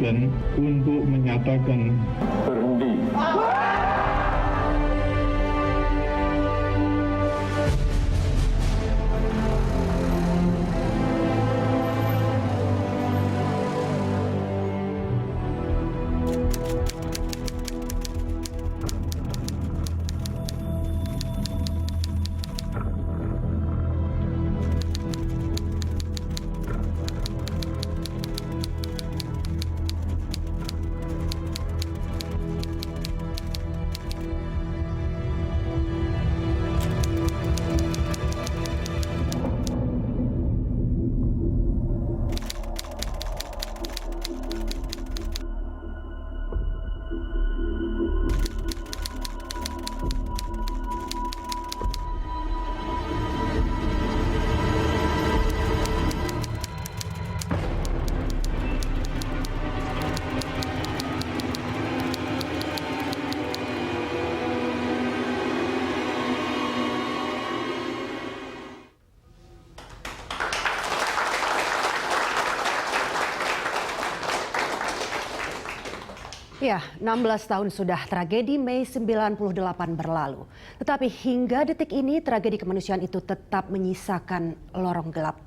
Presiden untuk menyatakan berhenti. Ya, 16 tahun sudah tragedi Mei 98 berlalu. Tetapi hingga detik ini tragedi kemanusiaan itu tetap menyisakan lorong gelap.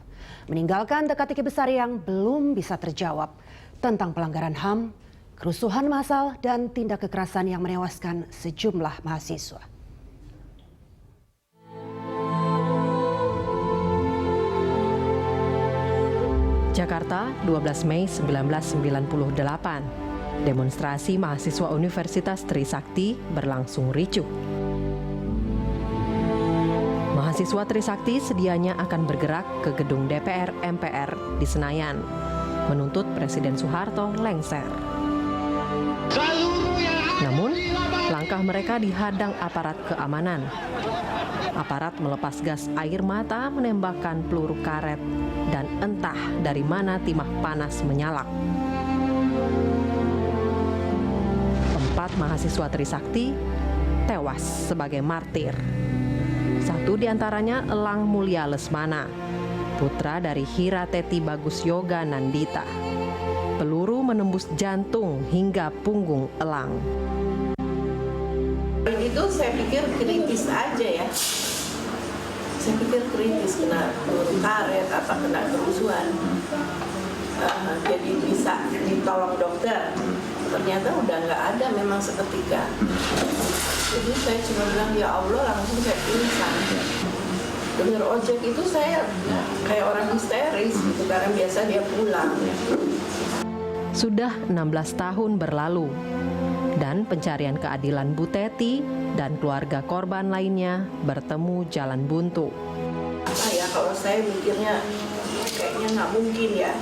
Meninggalkan teka-teki besar yang belum bisa terjawab tentang pelanggaran HAM, kerusuhan massal, dan tindak kekerasan yang menewaskan sejumlah mahasiswa. Jakarta, 12 Mei 1998. Demonstrasi mahasiswa Universitas Trisakti berlangsung ricuh. Mahasiswa Trisakti sedianya akan bergerak ke gedung DPR MPR di Senayan, menuntut Presiden Soeharto lengser. Namun, langkah mereka dihadang aparat keamanan. Aparat melepas gas air mata, menembakkan peluru karet, dan entah dari mana timah panas menyalak. 4 mahasiswa Trisakti tewas sebagai martir. Satu diantaranya Elang Mulia Lesmana, putra dari Hirateti Bagus Yoga Nandita. Peluru menembus jantung hingga punggung Elang. Itu saya pikir kritis aja ya. Saya pikir kritis, kena peluru karet, apa kena kerusuhan. Jadi bisa ditolong dokter. Ternyata udah nggak ada memang seketika. Jadi saya cuma bilang ya Allah, langsung saya pingsan. Dengar ojek itu saya kayak orang histeris gitu, karena biasa dia pulang. Sudah 16 tahun berlalu dan pencarian keadilan Bu Teti dan keluarga korban lainnya bertemu jalan buntu. Kalau saya mikirnya kayaknya nggak mungkin ya.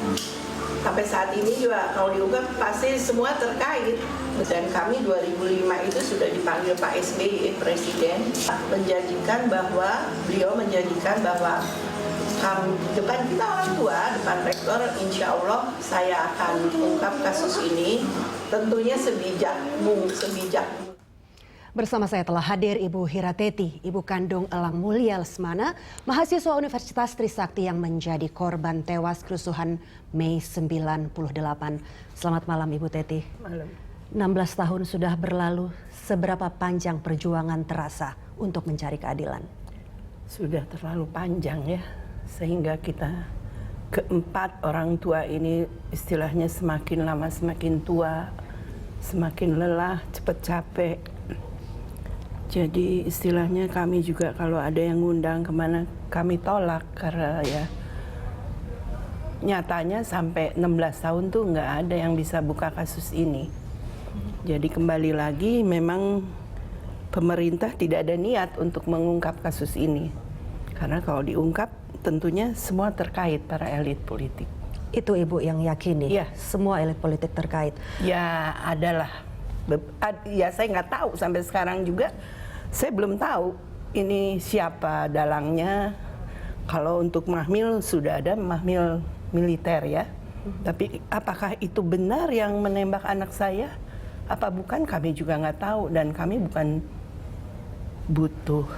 Sampai saat ini juga kalau diungkap pasti semua terkait. Dan kami 2005 itu sudah dipanggil Pak SBY Presiden, beliau menjanjikan bahwa depan kita orang tua, depan rektor, insya Allah saya akan ungkap kasus ini. Tentunya sebijak. Bersama saya telah hadir Ibu Hirateti, ibu kandung Elang Mulia Lesmana, mahasiswa Universitas Trisakti yang menjadi korban tewas kerusuhan Mei 98. Selamat malam Ibu Teti. Malam. 16 tahun sudah berlalu, seberapa panjang perjuangan terasa untuk mencari keadilan? Sudah terlalu panjang ya, sehingga kita keempat orang tua ini istilahnya semakin lama semakin tua, semakin lelah, cepat capek. Jadi istilahnya kami juga kalau ada yang ngundang kemana kami tolak, karena ya nyatanya sampai 16 tahun tuh nggak ada yang bisa buka kasus ini. Jadi kembali lagi memang pemerintah tidak ada niat untuk mengungkap kasus ini. Karena kalau diungkap tentunya semua terkait, para elit politik. Itu Ibu yang yakini? Ya. Semua elit politik terkait? Ya adalah. Ya saya nggak tahu sampai sekarang juga. Saya belum tahu ini siapa dalangnya. Kalau untuk mahmil sudah ada mahmil militer ya. Tapi apakah itu benar yang menembak anak saya? Apa bukan, kami juga nggak tahu. Dan kami bukan butuh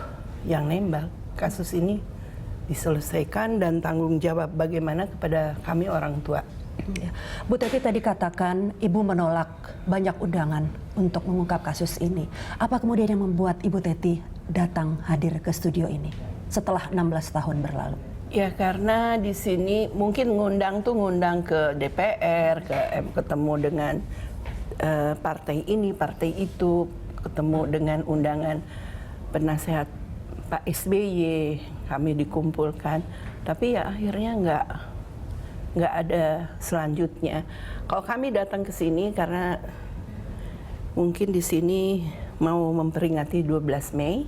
yang nembak. Kasus ini diselesaikan dan tanggung jawab bagaimana kepada kami orang tua. Ya. Bu Teti tadi katakan Ibu menolak banyak undangan untuk mengungkap kasus ini. Apa kemudian yang membuat Ibu Teti datang hadir ke studio ini setelah 16 tahun berlalu? Ya karena di sini mungkin ngundang ke DPR, ketemu dengan partai ini, partai itu, ketemu dengan undangan penasehat Pak SBY, kami dikumpulkan. Tapi ya akhirnya nggak ada selanjutnya. Kalau kami datang ke sini karena mungkin di sini mau memperingati 12 Mei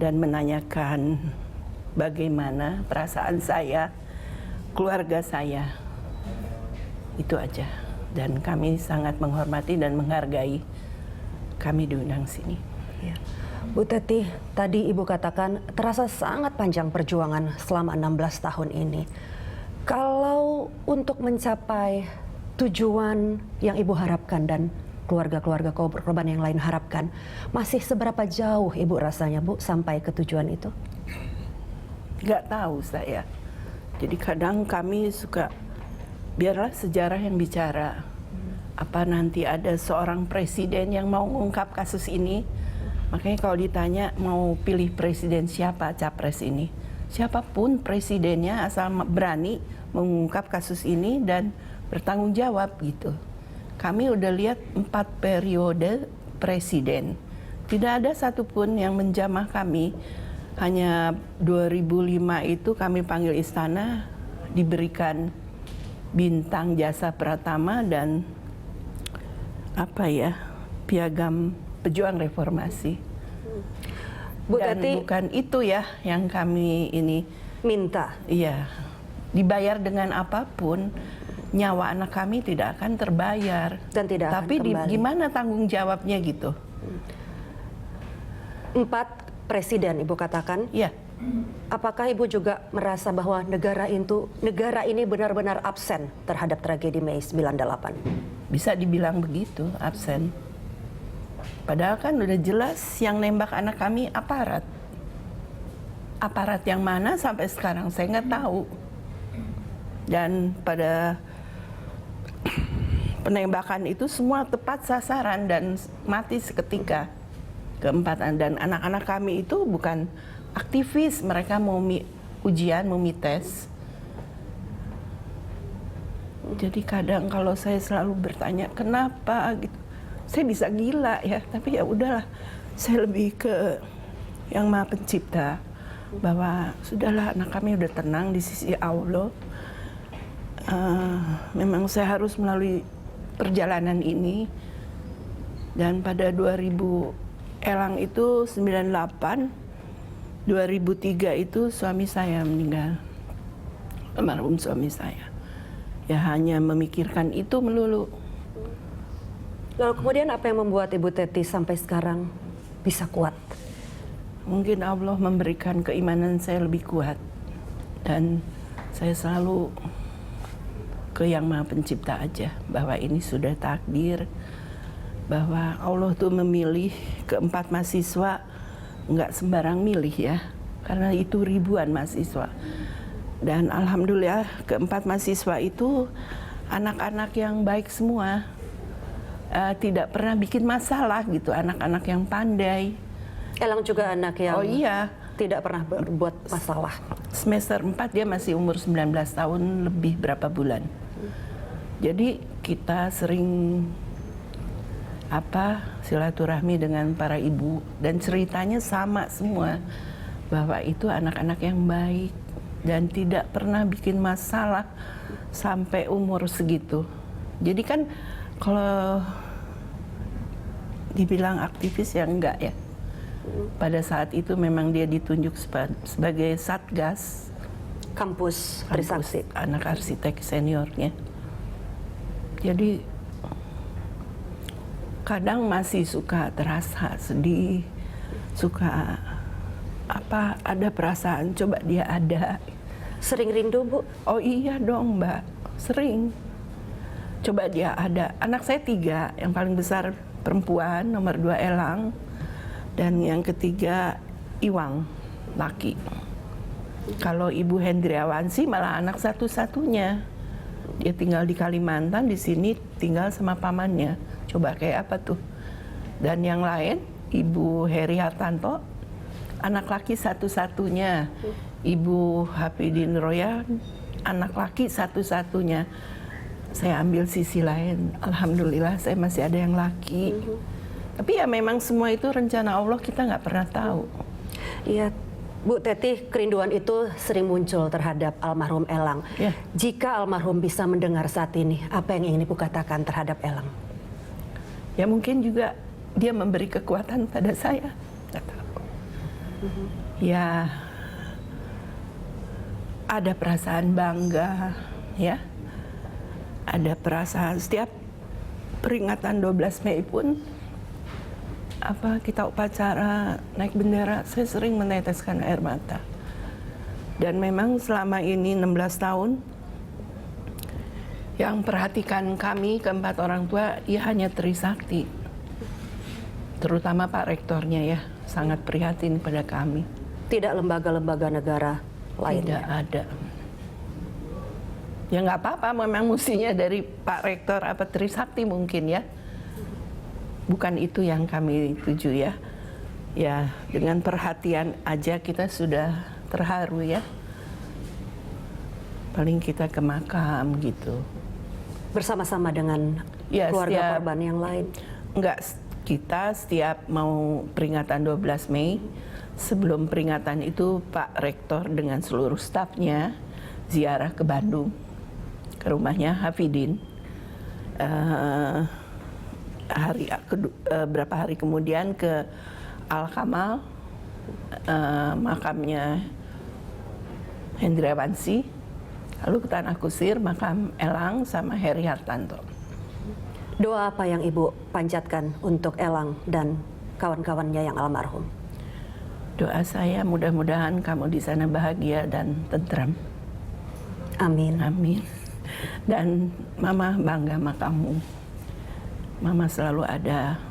dan menanyakan bagaimana perasaan saya, keluarga saya. Itu aja. Dan kami sangat menghormati dan menghargai kami diundang sini. Ya. Bu Teti, tadi Ibu katakan terasa sangat panjang perjuangan selama 16 tahun ini. Kalau untuk mencapai tujuan yang Ibu harapkan dan keluarga-keluarga korban yang lain harapkan, masih seberapa jauh Ibu rasanya, Bu, sampai ke tujuan itu? Nggak tahu saya. Jadi kadang kami suka, biarlah sejarah yang bicara. Apa nanti ada seorang presiden yang mau mengungkap kasus ini? Makanya kalau ditanya mau pilih presiden siapa capres ini? Siapapun presidennya asal berani mengungkap kasus ini dan bertanggung jawab gitu. Kami udah lihat 4 periode presiden. Tidak ada satupun yang menjamah kami. Hanya 2005 itu kami panggil istana, diberikan bintang jasa pratama dan piagam pejuang reformasi. Bu Dan Teti, bukan itu ya yang kami ini minta. iya, dibayar dengan apapun, nyawa anak kami tidak akan terbayar. Dan tidak akan Tapi kembali. gimana tanggung jawabnya gitu? 4 presiden Ibu katakan. Ya, Apakah Ibu juga merasa bahwa negara ini benar-benar absen terhadap tragedi Mei 98? bisa dibilang begitu, absen. Padahal kan udah jelas yang nembak anak kami aparat. Aparat yang mana sampai sekarang saya nggak tahu. Dan pada penembakan itu semua tepat sasaran dan mati seketika. Keempatan, dan anak-anak kami itu bukan aktivis, mereka mau ujian, mau tes. Jadi kadang kalau saya selalu bertanya kenapa gitu, saya bisa gila ya, tapi ya udahlah, saya lebih ke yang Maha Pencipta, bahwa sudahlah anak kami udah tenang di sisi Allah. Memang saya harus melalui perjalanan ini, dan pada 2000 Elang itu 98, 2003 itu suami saya meninggal, almarhum suami saya. Ya hanya memikirkan itu melulu. Lalu kemudian apa yang membuat Ibu Teti sampai sekarang bisa kuat? Mungkin Allah memberikan keimanan saya lebih kuat. Dan saya selalu ke Yang Maha Pencipta aja, bahwa ini sudah takdir, bahwa Allah tuh memilih keempat mahasiswa, nggak sembarang milih ya, karena itu ribuan mahasiswa. Dan alhamdulillah keempat mahasiswa itu anak-anak yang baik semua, tidak pernah bikin masalah gitu, anak-anak yang pandai. Elang juga anak yang Oh iya, tidak pernah berbuat masalah. semester 4 dia masih umur 19 tahun lebih berapa bulan. Jadi kita sering silaturahmi dengan para ibu, dan ceritanya sama semua, bahwa itu anak-anak yang baik dan tidak pernah bikin masalah sampai umur segitu. Jadi kan kalau dibilang aktivis ya enggak ya. Pada saat itu memang dia ditunjuk sebagai Satgas Kampus Trisakti. anak arsitek seniornya. Jadi kadang masih suka terasa sedih, suka ada perasaan coba dia ada. Sering rindu, Bu? Oh iya dong Mbak, sering. Coba dia ada. Anak saya 3, yang paling besar perempuan, nomor 2 Elang, dan yang ketiga Iwang, laki. Kalau Ibu Hendriawansi malah anak satu-satunya. Dia tinggal di Kalimantan, di sini tinggal sama pamannya. Coba kayak apa tuh? Dan yang lain, Ibu Heri Hartanto, anak laki satu-satunya. Ibu Hafidin Roya, anak laki satu-satunya. Saya ambil sisi lain, alhamdulillah saya masih ada yang laki. Tapi ya memang semua itu rencana Allah, kita nggak pernah tahu. Iya, Bu Teti, kerinduan itu sering muncul terhadap almarhum Elang. Ya. Jika almarhum bisa mendengar saat ini, apa yang ingin Ibu katakan terhadap Elang? Ya mungkin juga dia memberi kekuatan pada saya. Nggak tahu. Ya, ada perasaan bangga, ya. Ada perasaan setiap peringatan 12 Mei pun kita upacara naik bendera, saya sering meneteskan air mata. Dan memang selama ini 16 tahun yang perhatikan kami keempat orang tua, ya hanya Trisakti. Terutama Pak Rektornya ya, sangat prihatin pada kami. Tidak lembaga-lembaga negara lainnya? Tidak ada. Ya nggak apa-apa, memang mestinya dari Pak Rektor apa Trisakti mungkin ya. Bukan itu yang kami tuju ya. Ya dengan perhatian aja kita sudah terharu ya. Paling kita ke makam gitu. Bersama-sama dengan Ya, keluarga korban yang lain? Enggak, kita setiap mau peringatan 12 Mei, sebelum peringatan itu Pak Rektor dengan seluruh stafnya ziarah ke Bandung, ke rumahnya Hafidin. Berapa hari kemudian ke Al-Kamal, makamnya Hendrawansi, lalu ke Tanah Kusir, makam Elang sama Heri Hartanto. Doa apa yang Ibu panjatkan untuk Elang dan kawan-kawannya yang almarhum? Doa saya mudah-mudahan kamu di sana bahagia dan tentram. Amin. Amin. Dan Mama bangga sama kamu. Mama selalu ada.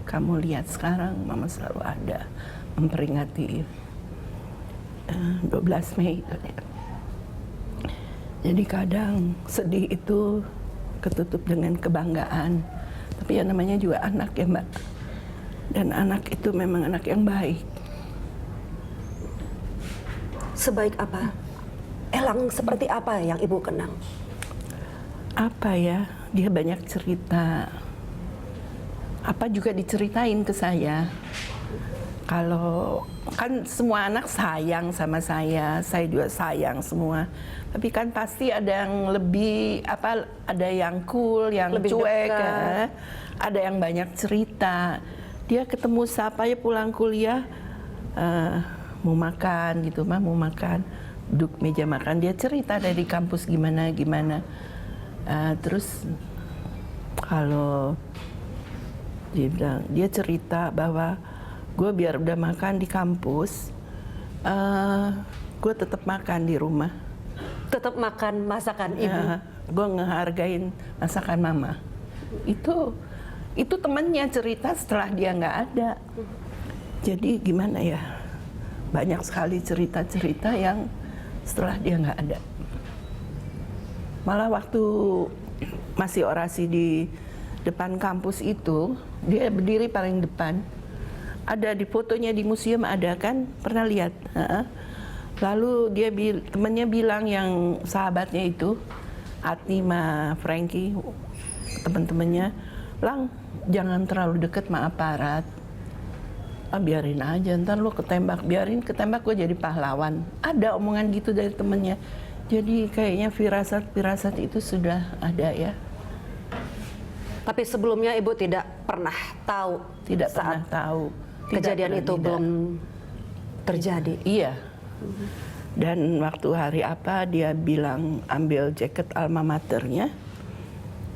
Kamu lihat sekarang, Mama selalu ada memperingati 12 Mei. Jadi kadang sedih itu ketutup dengan kebanggaan. Tapi ya namanya juga anak ya Mbak. Dan anak itu memang anak yang baik. Sebaik apa? Elang seperti apa yang Ibu kenang? Apa ya, dia banyak cerita. Apa juga diceritain ke saya. Kalau kan semua anak sayang sama saya juga sayang semua. Tapi kan pasti ada yang lebih ada yang cool, yang lebih cuek, dekat. ada yang banyak cerita. Dia ketemu siapa ya pulang kuliah, mau makan gitu mah, mau makan, duduk meja makan, dia cerita dari kampus gimana. Terus kalau dia cerita bahwa gue biar udah makan di kampus, gue tetap makan di rumah. Tetap makan masakan Ibu? Ya, gue ngehargain masakan Mama. Itu temennya cerita setelah dia nggak ada. Jadi gimana ya, banyak sekali cerita-cerita yang setelah dia nggak ada. Malah waktu masih orasi di depan kampus itu, dia berdiri paling depan. Ada di fotonya di museum, ada kan? Pernah lihat? Lalu temennya bilang, yang sahabatnya itu, Atma, Frankie, teman-temannya, Lang, jangan terlalu deket sama aparat. Biarin aja, ntar lo ketembak, biarin ketembak, gue jadi pahlawan. Ada omongan gitu dari temennya. Jadi kayaknya firasat itu sudah ada ya. Tapi sebelumnya Ibu tidak pernah tahu? Tidak saat pernah tahu. kejadian itu belum terjadi? Iya. Dan waktu hari apa dia bilang ambil jaket alma maternya,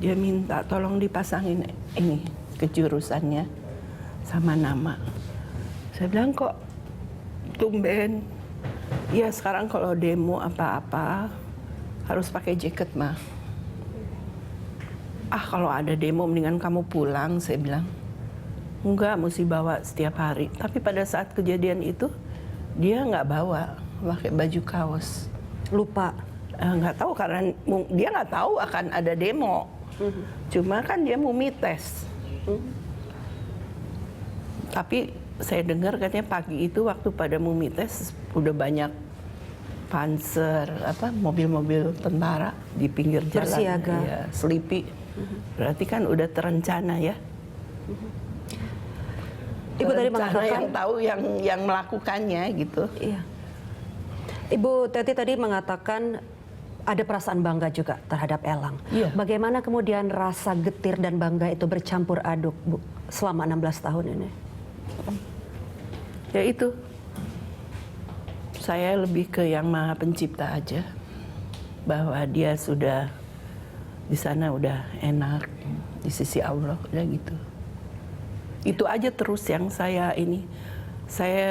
dia minta tolong dipasangin ini kejurusannya sama nama. Saya bilang kok tumben. Ya sekarang kalau demo apa-apa harus pakai jaket mah. Kalau ada demo mendingan kamu pulang, saya bilang. Enggak, mesti bawa setiap hari. Tapi pada saat kejadian itu dia nggak bawa, pakai baju kaos. Lupa? Nggak tahu karena dia nggak tahu akan ada demo. Cuma kan dia Mumi tes. Tapi saya dengar katanya pagi itu waktu pada Mumi tes udah banyak panser, mobil-mobil tentara di pinggir jalan. Bersiaga. Ya, Sleepy. Berarti kan udah terencana ya. Ibu tadi Terencana mengatakan yang tahu yang melakukannya gitu. Iya. Ibu Teti tadi mengatakan ada perasaan bangga juga terhadap Elang. Iya. Bagaimana kemudian rasa getir dan bangga itu bercampur aduk, Bu, selama 16 tahun ini? Ya itu, saya lebih ke yang Maha Pencipta aja, bahwa dia sudah di sana udah enak di sisi Allah, udah gitu. Itu aja terus yang saya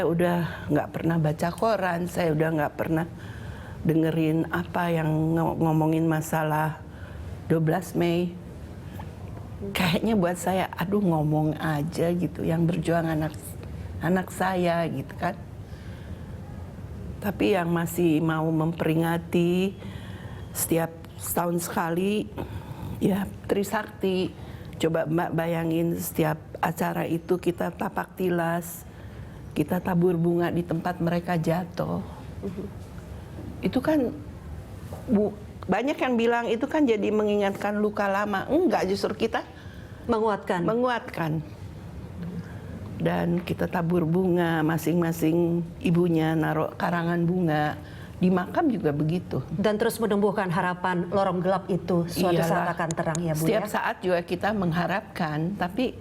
udah nggak pernah baca koran, saya udah nggak pernah dengerin apa yang ngomongin masalah 12 Mei. Kayaknya buat saya, aduh ngomong aja gitu, yang berjuang anak saya gitu kan. Tapi yang masih mau memperingati setiap setahun sekali, ya Trisakti. Coba Mbak bayangin setiap acara itu kita tapak tilas, kita tabur bunga di tempat mereka jatuh. Itu kan banyak yang bilang itu kan jadi mengingatkan luka lama. Enggak, justru kita menguatkan. Dan kita tabur bunga, masing-masing ibunya naruh karangan bunga. Di makam juga begitu. Dan terus menumbuhkan harapan lorong gelap itu suatu Iyalah. saat akan terang ya Bu. Setiap ya? saat juga kita mengharapkan, tapi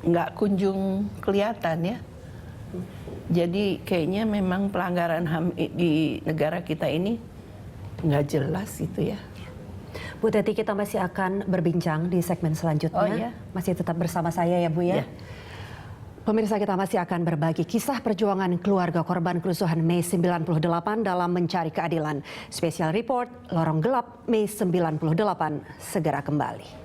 nggak kunjung kelihatan ya. Jadi kayaknya memang pelanggaran HAM di negara kita ini nggak jelas gitu ya. Bu Teti, kita masih akan berbincang di segmen selanjutnya. Oh, iya? Masih tetap bersama saya ya Bu ya. Iya. Pemirsa, kita masih akan berbagi kisah perjuangan keluarga korban kerusuhan Mei 98 dalam mencari keadilan. Special Report Lorong Gelap Mei 98 segera kembali.